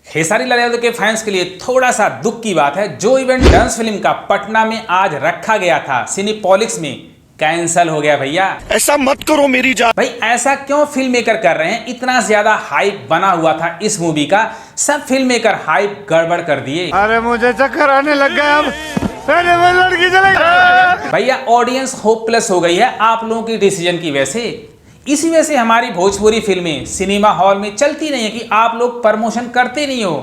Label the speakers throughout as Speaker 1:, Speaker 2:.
Speaker 1: खेसारी लाल यादव के फैंस के लिए थोड़ा सा दुख की बात है। जो इवेंट डांस फिल्म का पटना में आज रखा गया था सिनेपॉलिक्स में, कैंसल हो गया भैया।
Speaker 2: ऐसा मत करो मेरी जान।
Speaker 1: भाई ऐसा क्यों फिल्म मेकर कर रहे हैं? इतना ज्यादा हाइप बना हुआ था इस मूवी का, सब फिल्म मेकर हाइप गड़बड़ कर दिए।
Speaker 3: अरे मुझे चक्कर आने लग गया अब। अरे वो लड़की चले
Speaker 1: भैया ऑडियंस होपलेस हो गई है आप लोगों की डिसीजन की वजह से। इसी वजह से हमारी भोजपुरी फिल्में सिनेमा हॉल में चलती नहीं है कि आप लोग प्रमोशन करते नहीं हो।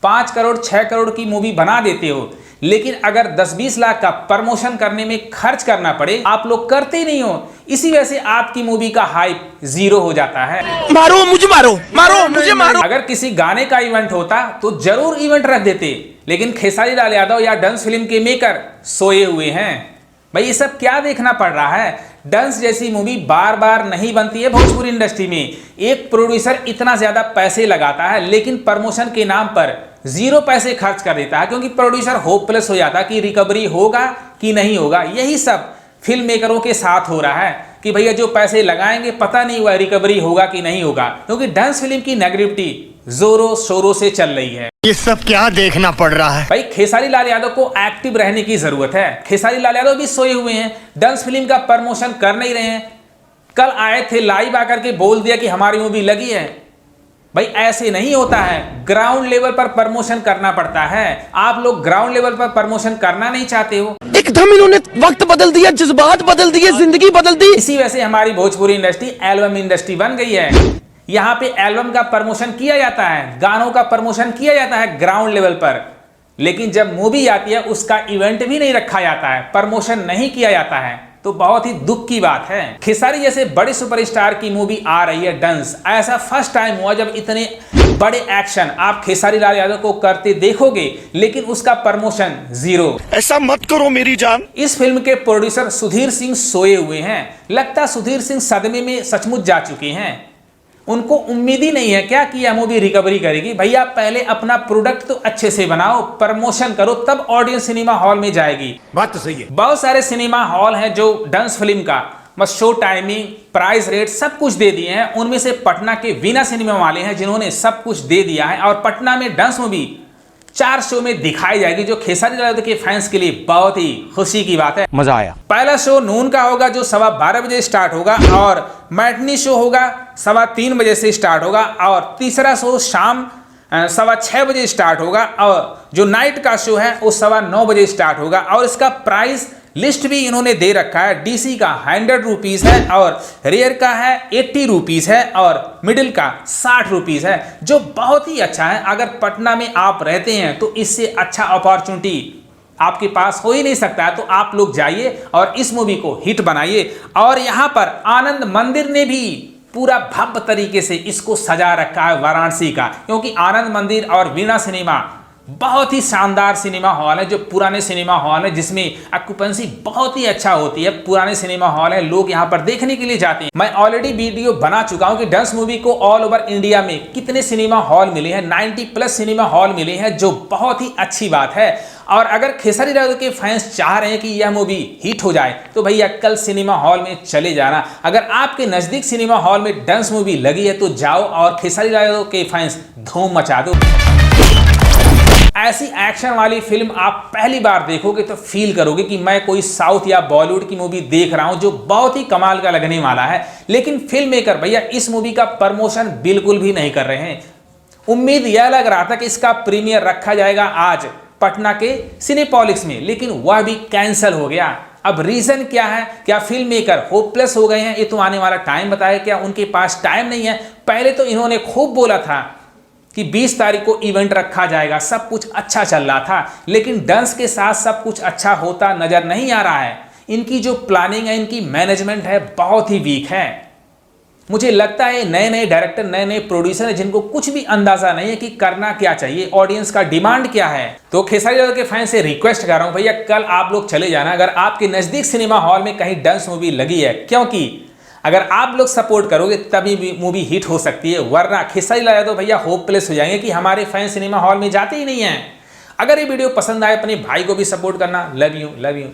Speaker 1: 5 करोड़ 6 करोड़ की मूवी बना देते हो, लेकिन अगर 10-20 लाख का प्रमोशन करने में खर्च करना पड़े आप लोग करते नहीं हो। इसी वजह से आपकी मूवी का हाइप जीरो हो जाता है।
Speaker 2: मारो मुझे, मारो मारो मुझे, मारो।
Speaker 1: अगर किसी गाने का इवेंट होता तो जरूर इवेंट रख देते, लेकिन खेसारी लाल यादव या डांस फिल्म के मेकर सोए हुए हैं। भाई ये सब क्या देखना पड़ रहा है? डांस जैसी मूवी बार बार नहीं बनती है भोजपुरी इंडस्ट्री में। एक प्रोड्यूसर इतना ज्यादा पैसे लगाता है लेकिन प्रमोशन के नाम पर 0 पैसे खर्च कर देता है, क्योंकि प्रोड्यूसर होपलेस हो जाता है कि रिकवरी होगा कि नहीं होगा। यही सब फिल्म मेकरों के साथ हो रहा है कि भैया जो पैसे लगाएंगे पता नहीं हुआ रिकवरी होगा कि नहीं होगा, क्योंकि डांस फिल्म की नेगेटिविटी जोरों शोरों से चल रही है।
Speaker 2: ये सब क्या देखना पड़ रहा है?
Speaker 1: भाई खेसारी लाल यादव को एक्टिव रहने की जरूरत है। खेसारी लाल यादव भी सोए हुए हैं, डांस फिल्म का प्रमोशन कर नहीं रहे हैं। कल आए थे लाइव आकर के बोल दिया कि हमारी मूवी लगी है। भाई ऐसे नहीं होता है, ग्राउंड लेवल पर प्रमोशन करना पड़ता है। आप लोग ग्राउंड लेवल पर प्रमोशन करना नहीं चाहते हो।
Speaker 2: एकदम इन्होंने वक्त बदल दिया, जज्बात बदल दिए, जिंदगी बदल दी।
Speaker 1: इसी वजह से हमारी भोजपुरी इंडस्ट्री एल्बम इंडस्ट्री बन गई है। यहाँ पे एल्बम का प्रमोशन किया जाता है, गानों का प्रमोशन किया जाता है ग्राउंड लेवल पर, लेकिन जब मूवी आती है उसका इवेंट भी नहीं रखा जाता है, प्रमोशन नहीं किया जाता है। तो बहुत ही दुख की बात है। खेसारी जैसे बड़े सुपरस्टार की मूवी आ रही है डांस, ऐसा फर्स्ट टाइम हुआ जब इतने बड़े एक्शन आप खेसारी लाल यादव को करते देखोगे, लेकिन उसका प्रमोशन जीरो।
Speaker 2: ऐसा मत करो मेरी जान।
Speaker 1: इस फिल्म के प्रोड्यूसर सुधीर सिंह सोए हुए हैं। लगता सुधीर सिंह सदमे में सचमुच जा चुके हैं। उनको उम्मीद ही नहीं है क्या कि यह मूवी रिकवरी करेगी। भैया पहले अपना प्रोडक्ट तो अच्छे से बनाओ, प्रमोशन करो, तब ऑडियंस सिनेमा हॉल में जाएगी।
Speaker 3: बात तो सही है।
Speaker 1: बहुत सारे सिनेमा हॉल हैं जो डांस फिल्म का बस शो टाइमिंग, प्राइस रेट सब कुछ दे दिए हैं। उनमें से पटना के वीना सिनेमा वाले हैं जिन्होंने सब कुछ दे दिया है, और पटना में डांस मूवी 4 शो में दिखाई जाएगी, जो खेसारी लाल यादव के फैंस के लिए बहुत ही खुशी की बात है।
Speaker 3: मजा आया।
Speaker 1: पहला शो नून का होगा जो 12:15 बजे स्टार्ट होगा, और मैटनी शो होगा 3:15 बजे से स्टार्ट होगा, और तीसरा शो शाम 6:15 बजे स्टार्ट होगा, और जो नाइट का शो है वो 9:15 बजे स्टार्ट होगा। और इसका प्राइस लिस्ट भी इन्होंने दे रखा है। डीसी का 100 रुपीज़ है, और रेयर का है 80 रुपीज़ है, और मिडिल का 60 रुपीज़ है, जो बहुत ही अच्छा है। अगर पटना में आप रहते हैं तो इससे अच्छा अपॉर्चुनिटी आपके पास हो ही नहीं सकता है। तो आप लोग जाइए और इस मूवी को हिट बनाइए। और यहाँ पर आनंद मंदिर ने भी पूरा भव्य तरीके से इसको सजा रखा है वाराणसी का, क्योंकि आनंद मंदिर और वीणा सिनेमा बहुत ही शानदार सिनेमा हॉल है, जो पुराने सिनेमा हॉल है जिसमें ऑक्यूपेंसी बहुत ही अच्छा होती है। पुराने सिनेमा हॉल है, लोग यहाँ पर देखने के लिए जाते हैं। मैं ऑलरेडी वीडियो बना चुका हूँ कि डांस मूवी को ऑल ओवर इंडिया में कितने सिनेमा हॉल मिले हैं। 90+ सिनेमा हॉल मिले हैं, जो बहुत ही अच्छी बात है। और अगर खेसारी लाल यादव के फैंस चाह रहे हैं कि यह मूवी हिट हो जाए तो भैया कल सिनेमा हॉल में चले जाना। अगर आपके नजदीक सिनेमा हॉल में डांस मूवी लगी है तो जाओ और खेसारी लाल यादव के फैंस धूम मचा दो। ऐसी एक्शन वाली फिल्म आप पहली बार देखोगे तो फील करोगे कि मैं कोई साउथ या बॉलीवुड की मूवी देख रहा हूं, जो बहुत ही कमाल का लगने वाला है। लेकिन फिल्म मेकर भैया इस मूवी का प्रमोशन बिल्कुल भी नहीं कर रहे हैं। उम्मीद यह लग रहा था कि इसका प्रीमियर रखा जाएगा आज पटना के सिनेपॉलिक्स में, लेकिन वह भी कैंसिल हो गया। अब रीजन क्या है? क्या फिल्म मेकर होपलेस हो गए हैं? ये तो आने वाला टाइम बताए। क्या उनके पास टाइम नहीं है? पहले तो इन्होंने खूब बोला था कि 20 तारीख को इवेंट रखा जाएगा, सब कुछ अच्छा चल रहा था, लेकिन डांस के साथ सब कुछ अच्छा होता नजर नहीं आ रहा है। इनकी जो प्लानिंग है, इनकी मैनेजमेंट है, बहुत ही वीक है। मुझे लगता है नए नए डायरेक्टर, नए नए प्रोड्यूसर हैं जिनको कुछ भी अंदाजा नहीं है कि करना क्या चाहिए, ऑडियंस का डिमांड क्या है। तो खेसारी लाल के फैन से रिक्वेस्ट कर रहा हूं भैया कल आप लोग चले जाना, अगर आपके नजदीक सिनेमा हॉल में कहीं डांस मूवी लगी है, क्योंकि अगर आप लोग सपोर्ट करोगे तभी भी मूवी हिट हो सकती है, वरना खेसारी लाल यादव भैया होपलेस हो जाएंगे कि हमारे फैन सिनेमा हॉल में जाते ही नहीं हैं। अगर ये वीडियो पसंद आए अपने भाई को भी सपोर्ट करना। Love you.